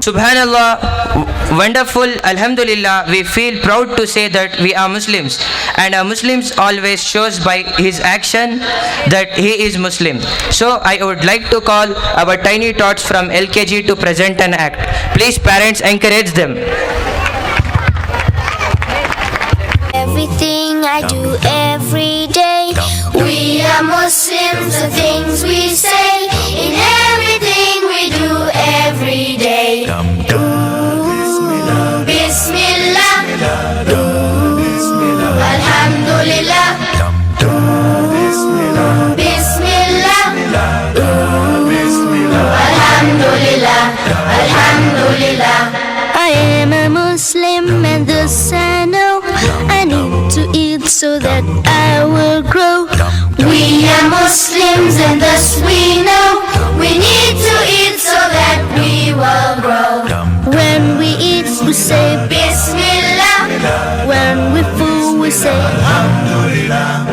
Subhanallah, wonderful, Alhamdulillah, we feel proud to say that we are Muslims, and a Muslim always shows by his action that he is Muslim. So I would like to call our tiny tots from LKG to present an act. Please parents, encourage them. Everything I do every day, we are Muslims, the things we say, in everything we do every day. Ooh, Bismillah, ooh, Alhamdulillah, ooh, Bismillah, ooh, Alhamdulillah, Alhamdulillah. I am a Muslim and thus I know I need to eat so that I will grow. We are Muslims and thus we know we need to eat so that we will grow. When we eat we say Bismillah, when we fool we say Alhamdulillah.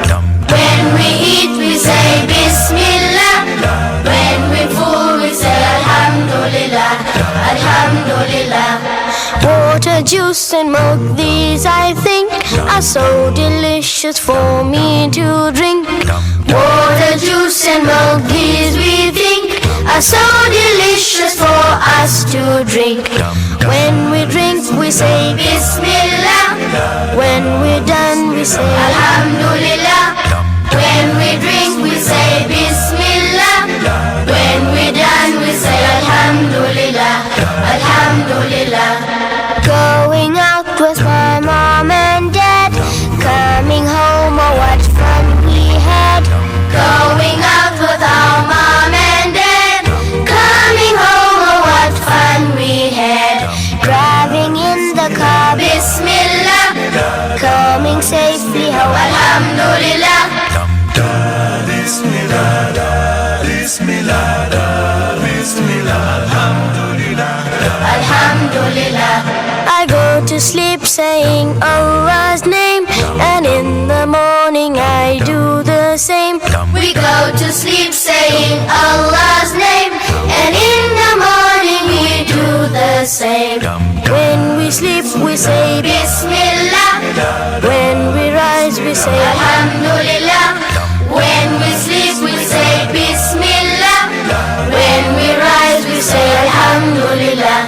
When we eat we say Bismillah, when we fool we say Alhamdulillah, Alhamdulillah. Water, juice and milk, these I think are so delicious for me to drink. Water, juice and milk, these we think are so delicious for us to drink. When we drink we say Bismillah, when we're done we say Alhamdulillah. When we drink we say Bismillah, when we're done we say Alhamdulillah, Alhamdulillah. Going out with my mom and dad, coming home, oh what fun we had. Going out with our mom and dad, coming home, oh what fun we had. Driving in the car, Bismillah, coming safely home, Alhamdulillah. Bismillah, Bismillah, Bismillah, Alhamdulillah, Alhamdulillah. I go to sleep saying Allah's name, and in the morning I do the same. We go to sleep saying Allah's name, and in the morning we do the same. When we sleep we say Bismillah, when we rise we say Alhamdulillah. When we sleep we say Bismillah, when we rise we say Alhamdulillah,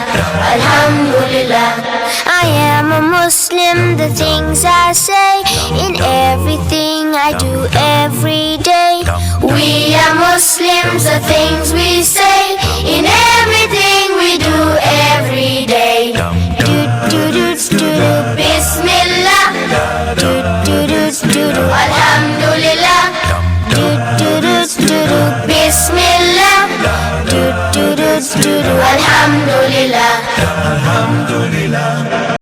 Alhamdulillah. I am a Muslim, the things I say, in everything I do every day. We are Muslims, the things we say, in everything we do every day. Do do do do do, Bismillah, do do do do do, Alhamdulillah. Do do do do do, Bismillah, do do do do do, Alhamdulillah, Alhamdulillah.